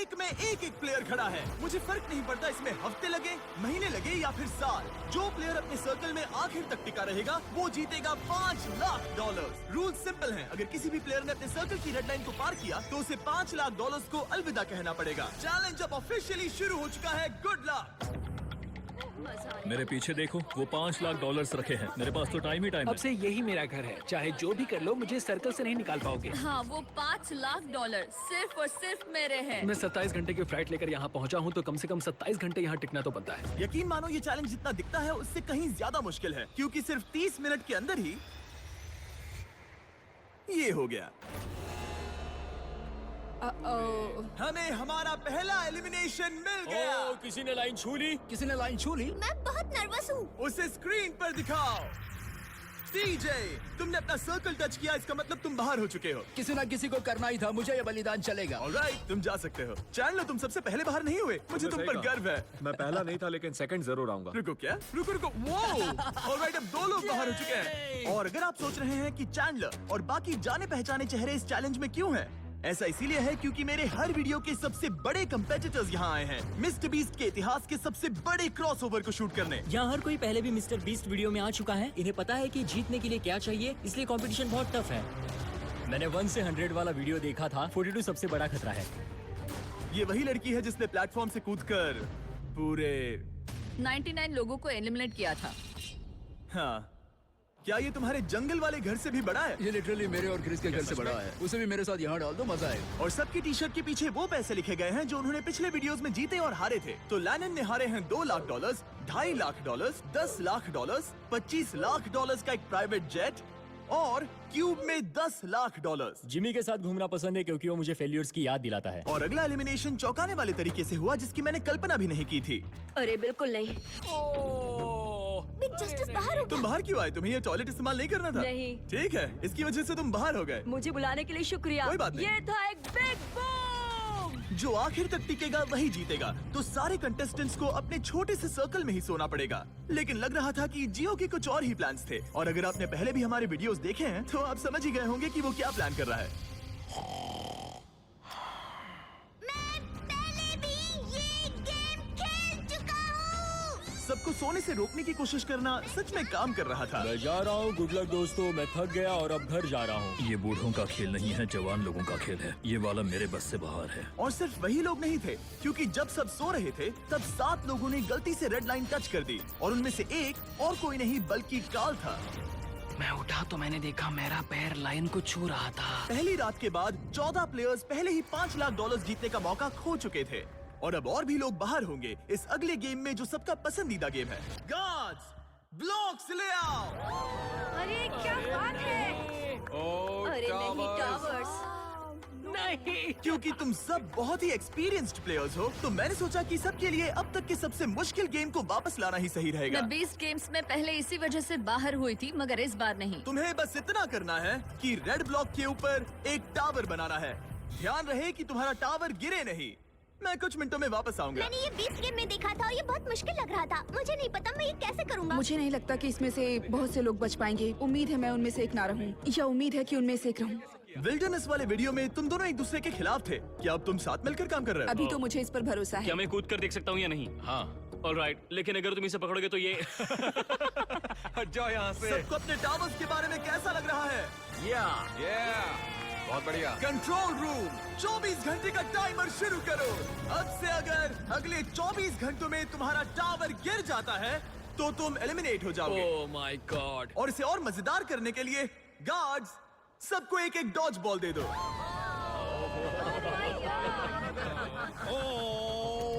एक में एक प्लेयर खड़ा है। मुझे फर्क नहीं पड़ता इसमें हफ्ते लगे, महीने लगे या फिर साल। जो प्लेयर अपने सर्कल में आखिर तक टिका रहेगा वो जीतेगा $5 लाख। रूल सिंपल हैं। अगर किसी भी प्लेयर ने अपने सर्कल की रेड लाइन को पार किया तो उसे $5 लाख को अलविदा कहना पड़ेगा। चैलेंज अब ऑफिशियली शुरू हो चुका है। Good luck. मेरे पीछे देखो, वो $5 लाख रखे हैं। मेरे पास तो टाइम ही टाइम है। अब से यही मेरा घर है, चाहे जो भी कर लो मुझे सर्कल से नहीं निकाल पाओगे। हाँ, वो $5 लाख सिर्फ और सिर्फ मेरे हैं। मैं 27 घंटे की फ्लाइट लेकर यहाँ पहुँचा हूँ तो कम से कम 27 घंटे यहाँ टिकना तो बनता है। यकीन मानो ये चैलेंज जितना दिखता है उससे कहीं ज्यादा मुश्किल है, क्योंकि सिर्फ 30 मिनट के अंदर ही ये हो गया। हमें हमारा पहला एलिमिनेशन मिल गया। किसी ने लाइन छू ली? किसी ने लाइन छू ली? मैं बहुत नर्वस हूँ। उसे स्क्रीन पर दिखाओ। सीजे, तुमने अपना सर्कल टच किया, इसका मतलब तुम बाहर हो चुके हो। किसी न किसी को करना ही था, मुझे ये बलिदान चलेगा। ऑलराइट, तुम जा सकते हो। चैंडलर, तुम सबसे पहले बाहर नहीं हुए, मुझे तुम पर गर्व है। मैं पहला नहीं था लेकिन सेकंड जरूर आऊंगा। रुको, क्या? रुको। वो ऑलराइट, अब 2 लोग बाहर हो चुके हैं। और अगर आप सोच रहे हैं कि चैंडलर और बाकी जाने पहचाने चेहरे इस चैलेंज में क्यों हैं? ऐसा इसीलिए है क्योंकि मेरे हर वीडियो के सबसे बड़े कंपेटिटर्स यहाँ आए हैं, मिस्टर बीस्ट के इतिहास के सबसे बड़े क्रॉसओवर को शूट करने। यहाँ हर कोई पहले भी मिस्टर बीस्ट वीडियो में आ चुका है। इन्हें पता है कि जीतने के लिए क्या चाहिए, इसलिए कंपटीशन बहुत टफ है। मैंने 1 से 100 वाला वीडियो देखा था। 42 सबसे बड़ा खतरा है। ये वही लड़की है जिसने प्लेटफॉर्म से कूदकर पूरे 99 लोगों को एलिमिनेट किया था। हाँ, क्या ये तुम्हारे जंगल वाले घर से भी बड़ा है? ये लिटरली मेरे और क्रिस के घर से बड़ा है। उसे भी मेरे साथ यहाँ डाल दो, मजा आएगा। और सबकी टी शर्ट के पीछे वो पैसे लिखे गए हैं जो उन्होंने पिछले वीडियोस में जीते और हारे थे। तो लैनन ने हारे हैं $2 लाख, $2.5 लाख, $10 लाख, $25 लाख का एक प्राइवेट जेट और क्यूब में $10 लाख। जिमी के साथ घूमना पसंद है क्योंकि वो मुझे फेलियर्स की याद दिलाता है। और अगला एलिमिनेशन चौंकाने वाले तरीके से हुआ जिसकी मैंने कल्पना भी नहीं की थी। अरे बिल्कुल नहीं। बिग जस्टिस बाहर हो तुम गया। बाहर क्यों आए? तुम्हें ये टॉयलेट इस्तेमाल नहीं करना था? नहीं। ठीक है, इसकी वजह से तुम बाहर हो गए। मुझे बुलाने के लिए शुक्रिया। कोई बात नहीं। ये था एक बिग बूम। जो आखिर तक टिकेगा वही जीतेगा। तो सारे कंटेस्टेंट्स को अपने छोटे से सर्कल में ही सोना पड़ेगा। लेकिन लग रहा था कि जियो के कुछ और ही प्लान्स थे। और अगर आपने पहले भी हमारे वीडियोस देखे हैं तो आप समझ ही गए होंगे कि वो क्या प्लान कर रहा है। सबको सोने से रोकने की कोशिश करना सच में काम कर रहा था। मैं जा रहा हूँ। गुड लक दोस्तों, मैं थक गया और अब घर जा रहा हूँ। ये बूढ़ों का खेल नहीं है, जवान लोगों का खेल है। ये वाला मेरे बस से बाहर है। और सिर्फ वही लोग नहीं थे, क्योंकि जब सब सो रहे थे तब 7 लोगों ने गलती से रेड लाइन टच कर दी। और उनमें से एक और कोई नहीं बल्कि काल था। मैं उठा तो मैंने देखा मेरा पैर लाइन को छू रहा था। पहली रात के बाद 14 प्लेयर्स पहले ही $5 लाख जीतने का मौका खो चुके थे। और अब और भी लोग बाहर होंगे इस अगले गेम में जो सबका पसंदीदा गेम है। गार्ड्स, ब्लॉक्स ले आओ। अरे क्या बात है? अरे नहीं, टावर्स नहीं। क्योंकि तुम सब बहुत ही एक्सपीरियंस्ड प्लेयर्स हो तो मैंने सोचा कि सबके लिए अब तक के सबसे मुश्किल गेम को वापस लाना ही सही रहेगा। मैं 20 गेम्स में पहले इसी वजह से बाहर हुई थी, मगर इस बार नहीं। तुम्हें बस इतना करना है कि रेड ब्लॉक के ऊपर एक टावर बनाना है। ध्यान रहे कि तुम्हारा टावर गिरे नहीं। मैं कुछ मिनटों में वापस आऊंगा। मैंने ये 20 गेम में देखा था और ये बहुत मुश्किल लग रहा था। मुझे नहीं पता मैं ये कैसे करूँगा। मुझे नहीं लगता कि इसमें से बहुत से लोग बच पाएंगे। उम्मीद है मैं उनमें से एक ना रहूं, या उम्मीद है कि उनमें से एक रहूं। विल्डरनेस वाले वीडियो में तुम दोनों एक दूसरे के खिलाफ थे। क्या अब तुम साथ मिलकर काम कर रहे हो? अभी तो मुझे इस पर भरोसा है। क्या मैं कूद कर देख सकता हूँ या नहीं? हाँ, ऑलराइट। लेकिन अगर तुम इसे पकड़ोगे तो ये हट जाओ यहाँ से। सबको अपने टावर्स के बारे में कैसा लग रहा है? बहुत बढ़िया। कंट्रोल रूम, 24 घंटे का टाइमर शुरू करो। अब से अगर अगले 24 घंटों में तुम्हारा टावर गिर जाता है तो तुम एलिमिनेट हो जाओगे। ओह माय गॉड। और इसे और मजेदार करने के लिए गार्ड्स सबको एक एक डॉज बॉल दे दो।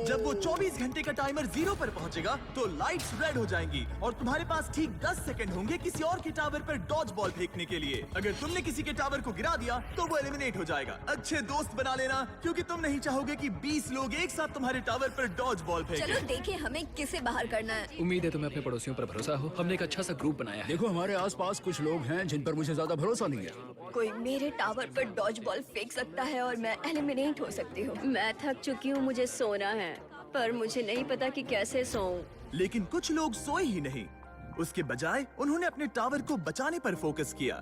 जब वो 24 घंटे का टाइमर 0 पर पहुंचेगा तो लाइट्स रेड हो जाएंगी और तुम्हारे पास ठीक 10 सेकंड होंगे किसी और के टावर पर डॉज बॉल फेंकने के लिए। अगर तुमने किसी के टावर को गिरा दिया तो वो एलिमिनेट हो जाएगा। अच्छे दोस्त बना लेना क्योंकि तुम नहीं चाहोगे कि 20 लोग एक साथ तुम्हारे टावर पर डॉज बॉल फेंकें। चलो देखें हमें किसे बाहर करना है। उम्मीद है तुम्हें अपने पड़ोसियों पर भरोसा हो। हमने एक अच्छा सा ग्रुप बनाया है। देखो हमारे आसपास कुछ लोग हैं जिन पर मुझे ज्यादा भरोसा नहीं है। कोई मेरे टावर पर डॉज बॉल फेंक सकता है और मैं एलिमिनेट हो सकती हूँ। मैं थक चुकी हूँ, मुझे सोना है, पर मुझे नहीं पता कि कैसे सोऊं। लेकिन कुछ लोग सोए ही नहीं। उसके बजाय उन्होंने अपने टावर को बचाने पर फोकस किया।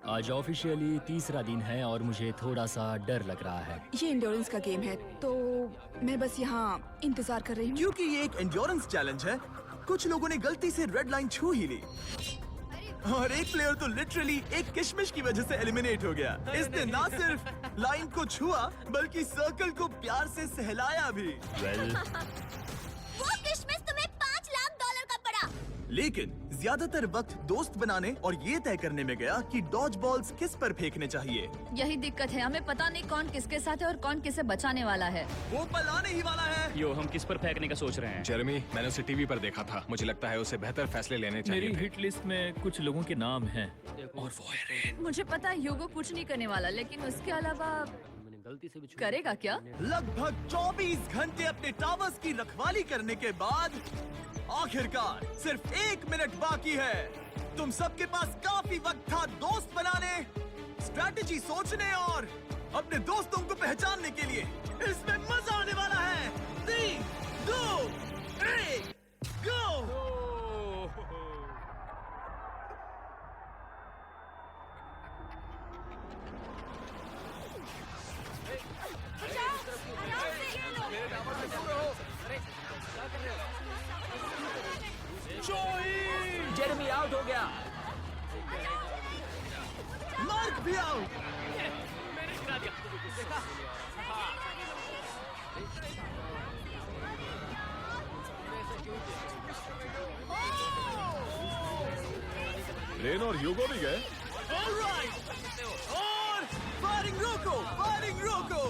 आज ऑफिशियली तीसरा दिन है और मुझे थोड़ा सा डर लग रहा है। ये इंड्योरेंस का गेम है तो मैं बस यहाँ इंतजार कर रही हूँ। क्योंकि ये एक एंड्योरेंस चैलेंज है, कुछ लोगों ने गलती से रेड लाइन छू ही ली और एक प्लेयर तो लिटरली एक किशमिश की वजह से एलिमिनेट हो गया। इसने ना सिर्फ लाइन को छुआ बल्कि सर्कल को प्यार से सहलाया भी। वो किशमिश तुम्हें $5 लाख का पड़ा। लेकिन ज्यादातर वक्त दोस्त बनाने और ये तय करने में गया कि डॉज बॉल्स किस पर फेंकने चाहिए। यही दिक्कत है, हमें पता नहीं कौन किसके साथ है और कौन किसे बचाने वाला है। वो पल आने ही वाला है। यो, हम किस पर फेंकने का सोच रहे हैं? जेरेमी, मैंने उसे टीवी पर देखा था। मुझे लगता है उसे बेहतर फैसले लेने चाहिए मेरी थे। हिट लिस्ट में कुछ लोगों के नाम हैं और वो है रेन। मुझे पता है ह्यूगो कुछ नहीं करने वाला, लेकिन उसके अलावा गलती से भी करेगा क्या? लगभग 24 घंटे अपने टावर्स की रखवाली करने के बाद आखिरकार सिर्फ 1 मिनट बाकी है। तुम सबके पास काफी वक्त था दोस्त बनाने, स्ट्रैटेजी सोचने और अपने दोस्तों को पहचानने के लिए। इसमें मजा आने वाला है। 3, 2, 1, गो! जेरेमी आउट हो गया। मार्क भी आउट। रेन और ह्यूगो भी गए। ऑलराइट, और फायरिंग रोको, फायरिंग रोको।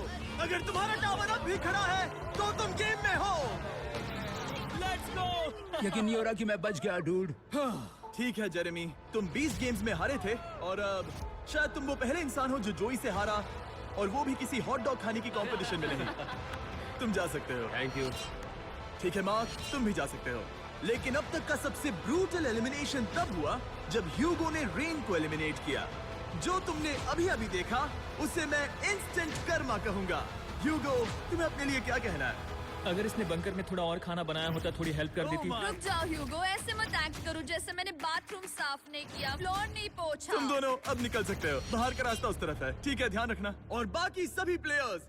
अगर तुम्हारा टावर अब भी खड़ा है तो तुम गेम में हो। Let's go. यकीन नहीं हो रहा कि मैं बच गया डूड। ठीक है जेरेमी, तुम 20 गेम्स में हारे थे और अब शायद तुम वो पहले इंसान हो जो जोई से हारा, और वो भी किसी हॉट डॉग खाने की कंपटीशन में नहीं। तुम जा सकते हो। Thank you. ठीक है मार्क, तुम भी जा सकते हो। लेकिन अब तक का सबसे ब्रूटल एलिमिनेशन तब हुआ जब ह्यूगो ने रेन को एलिमिनेट किया। जो तुमने अभी अभी देखा उसे मैं इंस्टेंट कर्मा कहूंगा। ह्यूगो, तुम्हें अपने लिए क्या कहना है? अगर इसने बंकर में थोड़ा और खाना बनाया होता थोड़ी हेल्प कर देती। रुक जाओ ह्यूगो, ऐसे मत एक्ट करो जैसे मैंने बाथरूम साफ नहीं किया, फ्लोर नहीं पोंछा। तुम दोनों अब निकल सकते हो। बाहर का रास्ता उस तरफ है। ठीक है, ध्यान रखना। और बाकी सभी प्लेयर्स,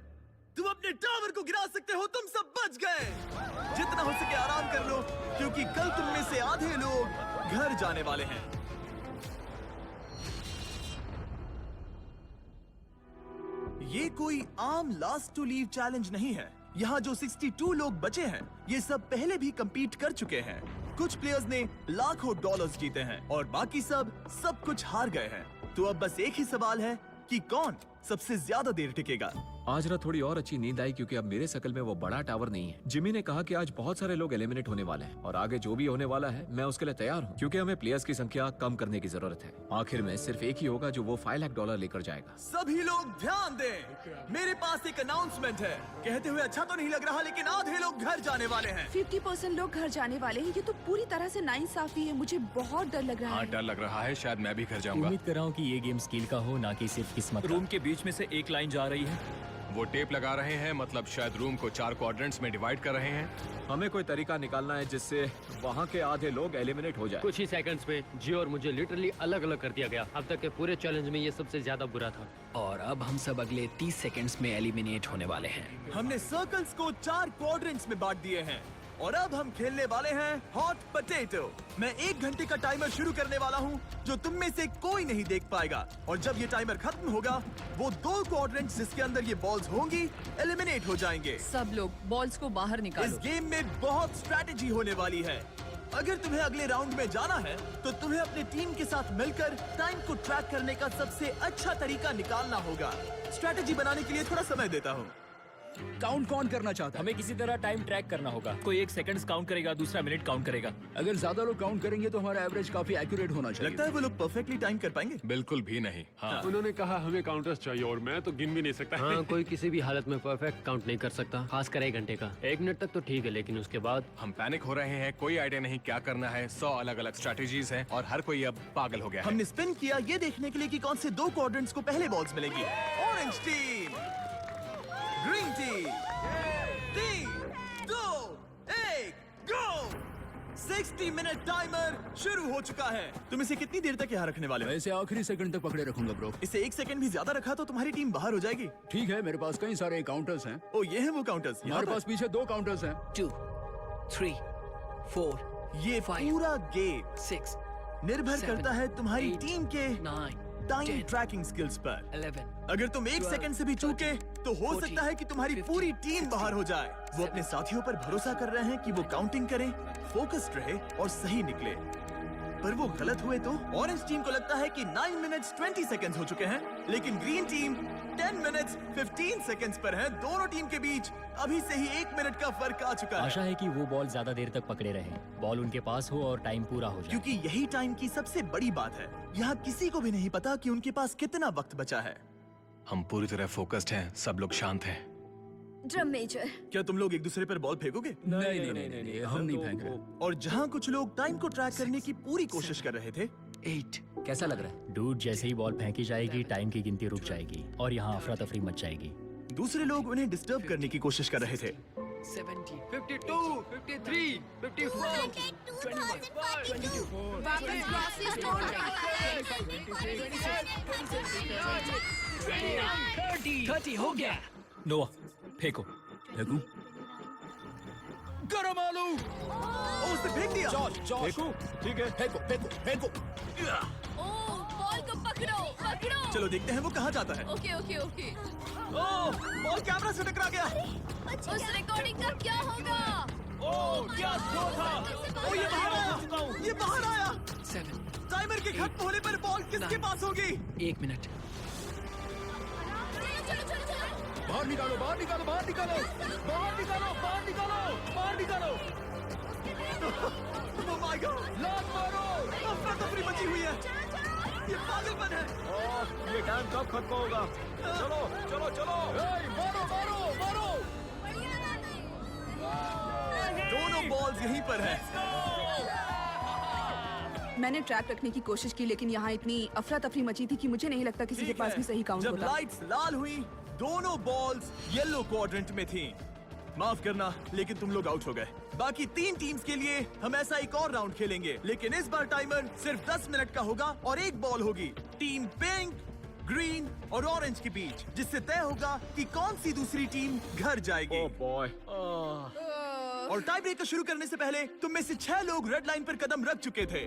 तुम अपने टावर को गिरा सकते हो। तुम सब बच गए। जितना हो सके आराम कर लो, क्योंकि कल तुम में से आधे लोग घर जाने वाले हैं। ये कोई आम लास्ट टू लीव चैलेंज नहीं है। यहाँ जो 62 लोग बचे हैं, ये सब पहले भी compete कर चुके हैं। कुछ प्लेयर्स ने लाखों डॉलर्स जीते हैं और बाकी सब कुछ हार गए हैं। तो अब बस एक ही सवाल है कि कौन सबसे ज्यादा देर टिकेगा। आज रात थोड़ी और अच्छी नींद आई क्योंकि अब मेरे सर्कल में वो बड़ा टावर नहीं है। जिमी ने कहा कि आज बहुत सारे लोग एलिमिनेट होने वाले हैं और आगे जो भी होने वाला है मैं उसके लिए तैयार हूँ, क्योंकि हमें प्लेयर्स की संख्या कम करने की जरूरत है। आखिर में सिर्फ एक ही होगा जो वो $5 लाख लेकर जाएगा। सभी लोग ध्यान दें, मेरे पास एक अनाउंसमेंट है। कहते हुए अच्छा तो नहीं लग रहा, लेकिन आधे लोग घर जाने वाले हैं। 50% लोग घर जाने वाले हैं। ये तो पूरी तरह से नाइंसाफी है। मुझे बहुत डर लग रहा हाँ, है। डर लग रहा है। शायद मैं भी घर जाऊंगा। उम्मीद कर रहा हूँ कि ये गेम स्किल का हो, ना कि सिर्फ किस्मत का। रूम के बीच में से एक लाइन जा रही है। वो टेप लगा रहे हैं, मतलब शायद रूम को 4 क्वाड्रेंट्स में डिवाइड कर रहे हैं। हमें कोई तरीका निकालना है जिससे वहाँ के आधे लोग एलिमिनेट हो जाए। कुछ ही सेकंड्स में जी और मुझे लिटरली अलग अलग कर दिया गया। अब तक के पूरे चैलेंज में ये सबसे ज्यादा बुरा था। और अब हम सब अगले 30 सेकंड्स में एलिमिनेट होने वाले हैं। हमने सर्कल्स को 4 क्वाड्रेंट्स में बांट दिए हैं और अब हम खेलने वाले हैं हॉट पोटैटो। मैं 1 घंटे का टाइमर शुरू करने वाला हूँ जो तुम में से कोई नहीं देख पाएगा, और जब ये टाइमर खत्म होगा वो 2 क्वाड्रेंट्स जिसके अंदर ये बॉल्स होंगी एलिमिनेट हो जाएंगे। सब लोग बॉल्स को बाहर इस निकालो। गेम में बहुत स्ट्रैटेजी होने वाली है। अगर तुम्हें अगले राउंड में जाना है तो तुम्हें अपनी टीम के साथ मिलकर टाइम को ट्रैक करने का सबसे अच्छा तरीका निकालना होगा। स्ट्रैटेजी बनाने के लिए थोड़ा समय देता हूँ। काउंट कौन करना चाहता है? हमें किसी तरह टाइम ट्रैक करना होगा। कोई 1 सेकंड्स काउंट करेगा, दूसरा मिनट काउंट करेगा। अगर ज्यादा लोग काउंट करेंगे तो हमारा एवरेज काफी एक्यूरेट होना लगता चाहिए। है वो लोग परफेक्टली टाइम कर पाएंगे। बिल्कुल भी नहीं। हाँ, उन्होंने कहा हमें काउंटर्स चाहिए और मैं तो गिन भी नहीं सकता। हाँ, कोई किसी भी हालत में परफेक्ट काउंट नहीं कर सकता, खासकर 1 घंटे का। 1 मिनट तक तो ठीक है, लेकिन उसके बाद हम पैनिक हो रहे हैं। कोई आइडिया नहीं क्या करना है। 100 अलग अलग स्ट्रैटेजीज हैं और हर कोई अब पागल हो गया है। हमने स्पिन किया ये देखने के लिए कि कौन से 2 क्वाड्रेंट्स को पहले बॉल्स मिलेंगी। Orange team, green team. 3, 2, 1, गो। 60 मिनट टाइमर शुरू हो चुका है। तुम इसे कितनी देर तक यहाँ रखने वाले हो? मैं इसे आखिरी सेकंड तक पकड़े रखूंगा ब्रो। इसे 1 सेकंड भी ज्यादा रखा तो तुम्हारी टीम बाहर हो जाएगी। ठीक है, मेरे पास कई सारे काउंटर्स हैं। ओ ये है वो काउंटर्स। हमारे पास पीछे 2 काउंटर्स हैं। 2, 3, 4, ये 5, पूरा गेम 6, निर्भर 7, करता है तुम्हारी 8, टीम के 9, टाइम 10, ट्रैकिंग स्किल्स पर। 11। अगर तुम 1 सेकंड से भी चूके तो हो 14, सकता है कि तुम्हारी 15, पूरी टीम बाहर हो जाए। वो अपने साथियों पर भरोसा कर रहे हैं कि वो काउंटिंग करें, फोकस्ड रहे और सही निकले। पर वो गलत हुए तो? ऑरेंज टीम को लगता है कि 9 मिनट्स 20 सेकंड्स हो चुके हैं, लेकिन ग्रीन टीम 10 मिनट्स 15 सेकंड्स पर है। दोनों टीम के बीच अभी से ही 1 मिनट का फर्क आ चुका है। आशा है कि वो बॉल ज्यादा देर तक पकड़े रहे, बॉल उनके पास हो और टाइम पूरा हो जाए। क्योंकि यही टाइम की सबसे बड़ी बात है। यहाँ किसी को भी नहीं पता कि उनके पास कितना वक्त बचा है। हम पूरी तरह फोकस्ड हैं, सब लोग शांत हैं। Drum major. क्या तुम लोग एक दूसरे पर बॉल फेंकोगे? नहीं, हम नहीं फेंक रहे। और जहाँ कुछ लोग टाइम को ट्रैक करने की पूरी कोशिश कर रहे थे, 8। कैसा लग रहा है? डूड, जैसे ही बॉल फेंकी जाएगी टाइम की गिनती रुक जाएगी और यहाँ अफरा तफरी मच जाएगी। दूसरे लोग उन्हें डिस्टर्ब करने की कोशिश कर रहे थे। 70, 52, 53, 54, 30 हो गया। नोआ, फेंको। फेंकू? गरम आलू। ओ, उसने फेंक दिया। फेंकू? ठीक है, फेंको, फेंको, फेंको। ओ, बॉल को पकड़ो, पकड़ो। चलो देखते हैं वो कहाँ जाता है। Okay okay okay. Oh, ball camera से टकरा गया। उस रिकॉर्डिंग का क्या होगा? क्या थ्रो था? ओ, ये बाहर आया। ये बाहर आया। 7। टाइमर के खत्म होने पर बॉल किसके पास होगी? 1 मिनट। चलो चलो चलो। बाहर निकालो, बाहर निकालो, बाहर निकालो, बाहर निकालो, बाहर निकालो, बाहर निकालो। Oh my God! लात मारो। अफरा तफरी मची हुई है। ये पागलपन है। ये टाइम कब खत्म होगा? चलो, चलो, चलो। मारो, मारो, मारो। दोनों बॉल्स यहीं पर हैं। मैंने ट्रैक रखने की कोशिश की, लेकिन यहाँ इतनी अफरा तफरी मची थी कि मुझे नहीं लगता किसी के ठीक पास है। भी सही काउंट जब होता। लाइट्स लाल हुई, दोनों बॉल्स येलो क्वाड्रेंट में थीं। माफ करना, लेकिन तुम लोग आउट हो गए। बाकी 3 टीम्स के लिए हम ऐसा एक और राउंड खेलेंगे, लेकिन इस बार टाइमर सिर्फ 10 मिनट का होगा और एक बॉल होगी टीम पिंक, ग्रीन और ऑरेंज के बीच, जिससे तय होगा कि कौन सी दूसरी टीम घर जाएगी। Oh boy. और टाई ब्रेकर शुरू करने से पहले तुम में से 6 लोग रेड लाइन पर कदम रख चुके थे।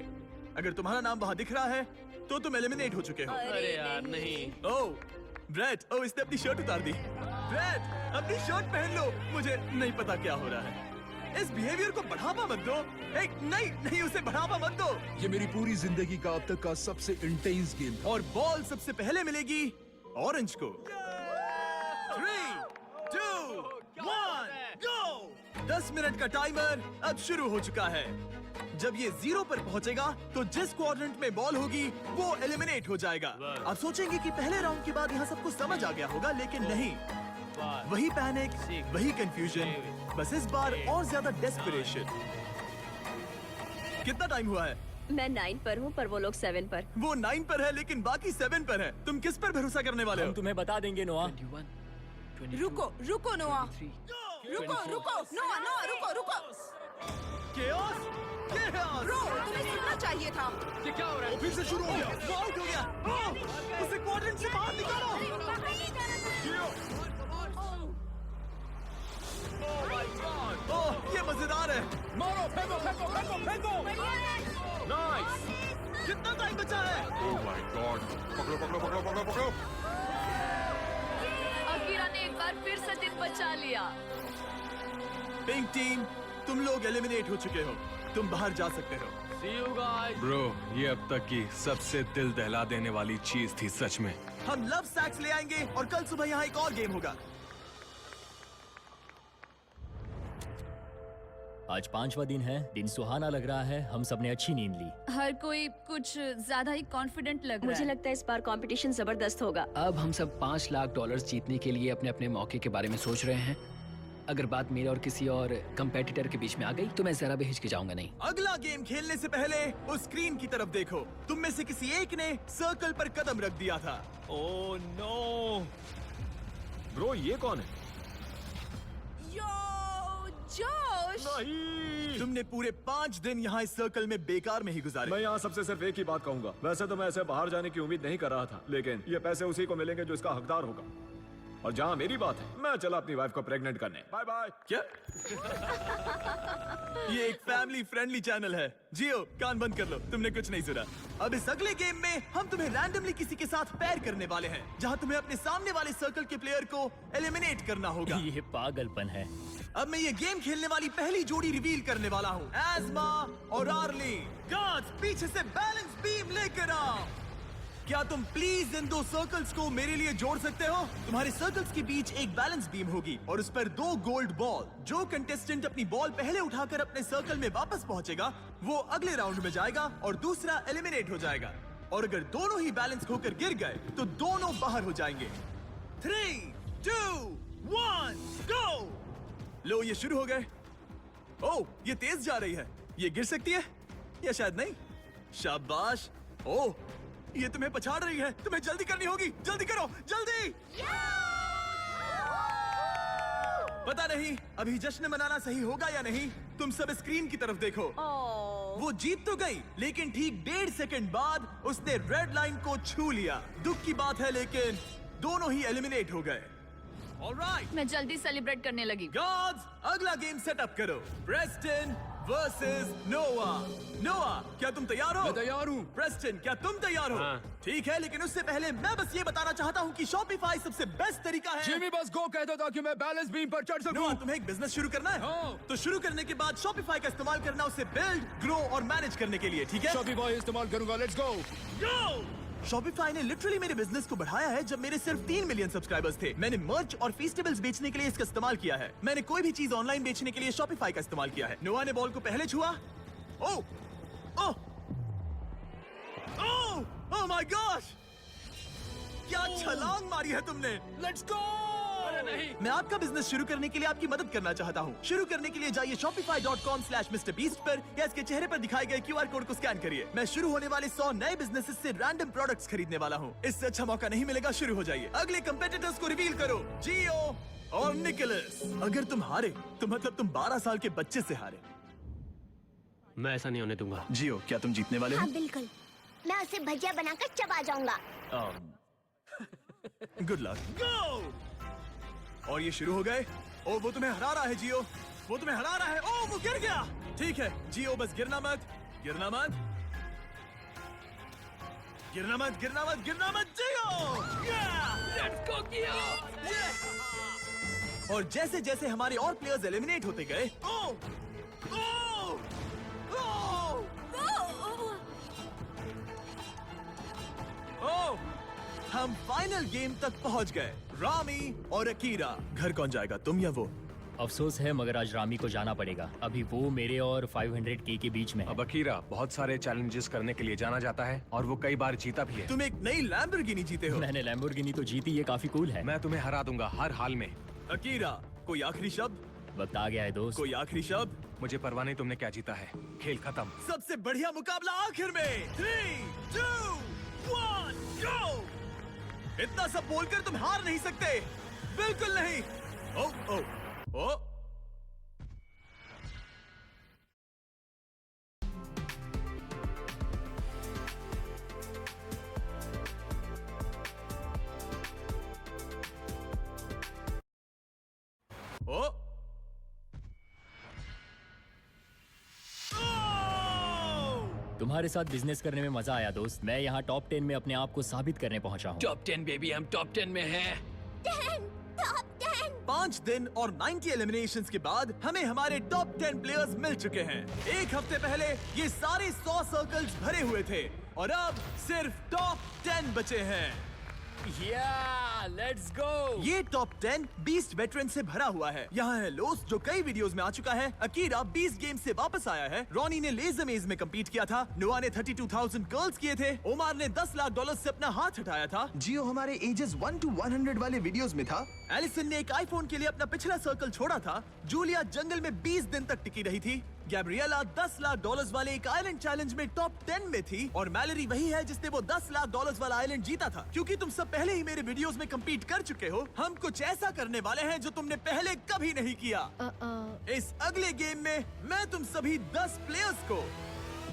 अगर तुम्हारा नाम वहाँ दिख रहा है तो तुम एलिमिनेट हो चुके हो। अरे यार नहीं। ओह ब्रेट, ओह इसने अपनी शर्ट उतार दी। ब्रेट, अपनी शर्ट पहन लो। मुझे नहीं पता क्या हो रहा है। इस बिहेवियर को बढ़ावा मत दो। नहीं नहीं, उसे बढ़ावा मत दो। ये मेरी पूरी जिंदगी का अब तक का सबसे इंटेंस गेम था। और बॉल सबसे पहले मिलेगी ऑरेंज को। 3, 2, 1, गो! 10 मिनट का टाइमर अब शुरू हो चुका है। जब ये 0 पर पहुंचेगा तो जिस क्वाड्रेंट में बॉल होगी वो एलिमिनेट हो जाएगा। आप सोचेंगे कि पहले राउंड के बाद यहाँ सब कुछ समझ आ गया होगा, लेकिन नहीं। वही पैनिक, वही कंफ्यूजन, बस इस बार और ज्यादा डेस्परेशन। कितना टाइम हुआ है? मैं 9 पर हूँ, पर वो लोग 7 पर। वो 9 पर है लेकिन बाकी 7 पर है। तुम किस पर भरोसा करने वाले हो? हम तुम्हें बता देंगे नोआ। 21, 22, रुको, रुको नोआ। 23, रुको, रुको, नोआ, नोआ, रुको, रुको। Chaos? Chaos! ब्रो, तुम्हें सुनना चाहिए था। ये क्या हो रहा है? फिर से शुरू हो गया। वो आउट हो गया। उसे क्वाड्रेंट से बाहर निकालो। ओह, ये मजेदार है। मारो, फेंको, फेंको, फेंको, फेंको। नाइस। कितना टाइम बचा है? ओह माय गॉड, पकड़ो पकड़ो पकड़ो पकड़ो पकड़ो। अकीरा ने एक बार फिर से दिन बचा लिया। पिंक टीम, तुम लोग एलिमिनेट हो चुके हो। तुम बाहर जा सकते हो। See you guys. ब्रो, ये अब तक की सबसे दिल दहला देने वाली चीज थी सच में। हम लव सैक्स ले आएंगे और कल सुबह यहाँ एक और गेम होगा। आज 5वां दिन है, दिन सुहाना लग रहा है, हम सब ने अच्छी नींद ली। हर कोई कुछ ज्यादा ही कॉन्फिडेंट लग रहा मुझे है। लगता है इस बार कंपटीशन जबरदस्त होगा। अब हम सब $5 लाख जीतने के लिए अपने अपने मौके के बारे में सोच रहे हैं। अगर बात मेरे और किसी और कंपेटिटर के बीच में आ गई तो मैं जरा भी हिचकिचाऊंगा नहीं। अगला गेम खेलने से पहले उस स्क्रीन की तरफ देखो। तुम में से किसी एक ने सर्कल पर कदम रख दिया था। Oh no. ब्रो, ये कौन है? यो, जोश। तुमने पूरे 5 दिन यहाँ इस सर्कल में बेकार में ही गुजारे। मैं यहाँ सबसे सिर्फ एक ही बात कहूंगा, वैसे तो मैं ऐसे बाहर जाने की उम्मीद नहीं कर रहा था, लेकिन ये पैसे उसी को मिलेंगे जो इसका हकदार होगा। और जहाँ मेरी बात है, मैं चला अपनी वाइफ को प्रेग्नेंट करने। Bye bye. क्या? ये एक फैमिली फ्रेंडली चैनल है। जियो, कान बंद कर लो, तुमने कुछ नहीं सुना। अब इस अगले गेम में हम तुम्हें रैंडमली किसी के साथ पैर करने वाले हैं, जहाँ तुम्हें अपने सामने वाले सर्कल के प्लेयर को एलिमिनेट करना होगा। ये पागलपन है। अब मैं ये गेम खेलने वाली पहली जोड़ी रिवील करने वाला हूँ, एज़मा और आर्ली। गार्ड्स, पीछे से बैलेंस बीम लेकर आओ। क्या तुम प्लीज इन दो सर्कल्स को मेरे लिए जोड़ सकते हो? तुम्हारे सर्कल्स के बीच एक बैलेंस बीम होगी और उस पर 2 गोल्ड बॉल। जो कंटेस्टेंट अपनी बॉल पहले उठाकर अपने सर्कल में वापस पहुंचेगा, वो अगले राउंड में जाएगा और दूसरा एलिमिनेट हो जाएगा। और अगर दोनों ही बैलेंस होकर गिर गए तो दोनों बाहर हो जाएंगे। 3, 2, 1, गो! लो, ये शुरू हो गए। ओह, ये तेज जा रही है। ये गिर सकती है या शायद नहीं। शाबाश। ओह, ये तुम्हें पछाड़ रही है। तुम्हें जल्दी करनी होगी। जल्दी करो, जल्दी। पता नहीं अभी जश्न मनाना सही होगा या नहीं। तुम सब स्क्रीन की तरफ देखो। वो जीत तो गई, लेकिन ठीक 1.5 सेकंड बाद उसने रेड लाइन को छू लिया। दुख की बात है, लेकिन दोनों ही एलिमिनेट हो गए। ऑलराइट, मैं जल्दी सेलिब्रेट करने लगी। गॉड्स, अगला गेम सेटअप करो। प्रेस्टन वर्सेस नोआ। नोआ, क्या तुम तैयार हो? मैं तैयार हूँ। प्रेस्टन, क्या तुम तैयार हो? हाँ। ठीक है, लेकिन उससे पहले मैं बस ये बताना चाहता हूँ कि शॉपिफाई सबसे बेस्ट तरीका है। जिमी बस गो कह दो ताकि मैं बैलेंस बीम पर चढ़ सकूं। नोआ, तुम्हें एक बिजनेस शुरू करना है? हाँ। तो शुरू करने के बाद शॉपिफाई का इस्तेमाल करना, उसे बिल्ड, ग्रो और मैनेज करने के लिए, ठीक है? शॉपिफाई इस्तेमाल करूंगा। Let's go. शॉपिफाई ने लिटरली मेरे बिजनेस को बढ़ाया है जब मेरे सिर्फ 3 मिलियन सब्सक्राइबर्स थे। मैंने मर्च और फेस्टिवल्स बेचने के लिए इसका इस्तेमाल किया है। मैंने कोई भी चीज ऑनलाइन बेचने के लिए शॉपिफाई का इस्तेमाल किया है। नोआ ने बॉल को पहले छुआ। ओह, ओह, ओह, ओह माय गॉश! क्या छलांग मारी है तुमने। Let's go. मैं आपका बिजनेस शुरू करने के लिए आपकी मदद करना चाहता हूँ। शुरू करने के लिए जाइए shopify.com/MrBeast पर या इसके चेहरे पर दिखाए गए QR कोड को स्कैन करिए। मैं शुरू होने वाले 100 नए बिजनेसेस से रैंडम प्रोडक्ट्स खरीदने वाला हूँ। इससे अच्छा मौका नहीं मिलेगा। शुरू हो जाइए। अगले कंपेटिटर्स को रिवील करो, जियो और निकोलस। अगर तुम हारे तो मतलब तुम 12 साल के बच्चे से हारे। मैं ऐसा नहीं होने दूंगा। जियो, क्या तुम जीतने वाले हो? हाँ बिल्कुल, मैं उसे भजिया बनाकर चबा जाऊंगा। Good luck. गो! और ये शुरू हो गए। ओ, वो तुम्हें हरा रहा है जियो, वो तुम्हें हरा रहा है। ओ, वो गिर गया। ठीक है जियो, बस गिरना मत, गिरना मत, गिरना मत, गिरना मत, गिरना मत जियो। लेट्स गो जियो। और जैसे जैसे हमारे और प्लेयर्स एलिमिनेट होते गए, ओ, ओ, ओ, ओ, हम फाइनल गेम तक पहुंच गए। रामी और अकीरा। घर कौन जाएगा, तुम या वो? अफसोस है, मगर आज रामी को जाना पड़ेगा। अभी वो मेरे और 500K के बीच में है। अब अकीरा बहुत सारे चैलेंजेस करने के लिए जाना जाता है और वो कई बार जीता भी है। तुम एक नई लैम्बोर्गिनी जीते हो। मैंने लैम्बोर्गिनी तो जीती, ये काफी कूल है। मैं तुम्हें हरा दूंगा हर हाल में। अकीरा, कोई आखिरी शब्द? वक्त आ गया है दोस्त। कोई आखिरी शब्द? मुझे परवाह नहीं तुमने क्या जीता है। खेल खत्म। सबसे बढ़िया मुकाबला आखिर में। 3, 2, 1, गो! इतना सब बोलकर तुम हार नहीं सकते। बिल्कुल नहीं। ओ, ओ, ओ। ओ, तुम्हारे साथ बिजनेस करने में मजा आया दोस्त। मैं यहाँ टॉप 10 में अपने आप को साबित करने पहुँचा हूँ। टॉप 10 बेबी, हम टॉप 10 में हैं। 5 दिन और 90 एलिमिनेशंस के बाद हमें हमारे टॉप 10 प्लेयर्स मिल चुके हैं। एक हफ्ते पहले ये सारे 100 सर्कल्स भरे हुए थे और अब सिर्फ टॉप 10 बचे हैं। Let's go. ये टॉप 10 बीस्ट वेटरन से भरा हुआ है। यहाँ है लोस, जो कई वीडियोस में आ चुका है। अकीरा 20 गेम से वापस आया है। रॉनी ने लेजर मेज में कम्पीट किया था। नोआ ने 32,000 कर्ल्स किए थे। ओमार ने $10 लाख से अपना हाथ हटाया था। जियो हमारे एजेस 1 to 100 वाले वीडियोस में था। एलिसन ने एक आईफोन के लिए अपना पिछला सर्कल छोड़ा था। जूलिया जंगल में 20 दिन तक टिकी रही थी। गैब्रिएला $10 लाख वाले एक आइलैंड चैलेंज में टॉप 10 में थी और मैलरी वही है जिसने वो $10 लाख वाला आइलैंड जीता था। क्योंकि तुम सब पहले ही मेरे वीडियोस में कम्पीट कर चुके हो, हम कुछ ऐसा करने वाले हैं जो तुमने पहले कभी नहीं किया। इस अगले गेम में मैं तुम सभी 10 प्लेयर्स को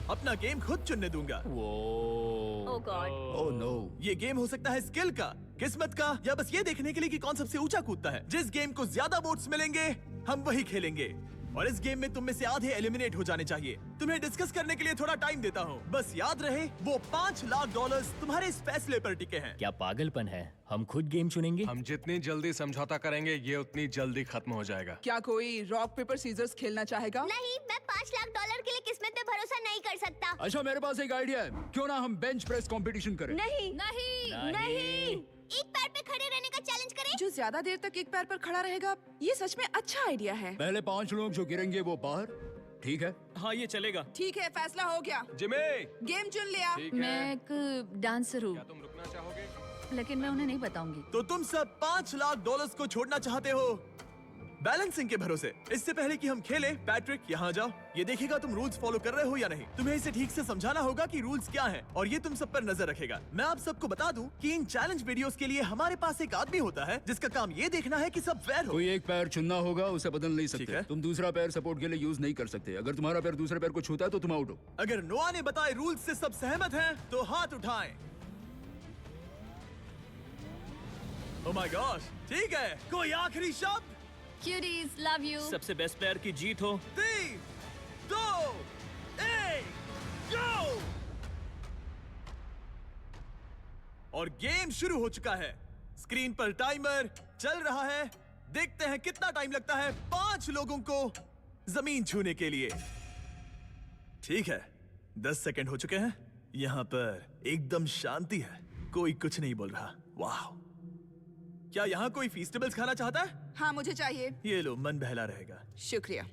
अपना गेम खुद चुनने दूंगा। Oh God. Oh no. ये गेम हो सकता है स्किल का, किस्मत का, या बस ये देखने के लिए कि कौन सबसे ऊंचा कूदता है। जिस गेम को ज्यादा वोट्स मिलेंगे हम वही खेलेंगे और इस गेम में तुम में से आधे एलिमिनेट हो जाने चाहिए। तुम्हें डिस्कस करने के लिए थोड़ा टाइम देता हूँ। बस याद रहे वो $5 लाख तुम्हारे इस फैसले पर टिके हैं। क्या पागलपन है? हम खुद गेम चुनेंगे। हम जितनी जल्दी समझौता करेंगे ये उतनी जल्दी खत्म हो जाएगा। क्या कोई रॉक पेपर सीजर्स खेलना चाहेगा? नहीं, मैं $5 लाख के लिए किस्मत पे भरोसा नहीं कर सकता। अच्छा मेरे पास एक आइडिया है, क्यों ना हम बेंच प्रेस कंपटीशन करें? नहीं नहीं नहीं। एक पैर पे खड़े रहने का चैलेंज करें। जो ज्यादा देर तक एक पैर पर खड़ा रहेगा, ये सच में अच्छा आइडिया है। पहले 5 लोग जो गिरेंगे वो बाहर, ठीक है? हाँ ये चलेगा। ठीक है, फैसला हो गया। जिमी, गेम चुन लिया। मैं एक डांसर हूँ, तुम रुकना चाहोगे? लेकिन मैं उन्हें नहीं बताऊंगी। तो तुम सब $5 लाख को छोड़ना चाहते हो बैलेंसिंग के भरोसे। इससे पहले कि हम खेलें, पैट्रिक यहाँ जाओ। ये देखेगा तुम रूल्स फॉलो कर रहे हो या नहीं। तुम्हें इसे ठीक से समझाना होगा कि रूल्स क्या हैं और ये तुम सब पर नजर रखेगा। मैं आप सबको बता दूं कि इन चैलेंज वीडियोस के लिए हमारे पास एक आदमी होता है जिसका काम ये देखना है कि सब फेयर हो। कोई एक पैर चुनना होगा, उसे बदल नहीं ठीक सकते। है। तुम दूसरा पैर सपोर्ट के लिए यूज नहीं कर सकते। अगर तुम्हारा पैर दूसरे पैर को छूता है तो तुम आउट हो। अगर नोआ ने बताए रूल्स से सब सहमत हैं तो हाथ उठाएं। ओह माय गॉश, ठीक है। कोई आखिरी शब्द? Cuties, love you. सबसे बेस्ट प्लेयर की जीत हो। 3, 2, 1, गो! और गेम शुरू हो चुका है। स्क्रीन पर टाइमर चल रहा है। देखते हैं कितना टाइम लगता है 5 लोगों को जमीन छूने के लिए। ठीक है, 10 सेकंड हो चुके हैं। यहाँ पर एकदम शांति है, कोई कुछ नहीं बोल रहा। वाह! क्या यहाँ कोई फीस्टेबल्स खाना चाहता है? हाँ मुझे चाहिए। ये लो, मन बहला रहेगा। शुक्रिया।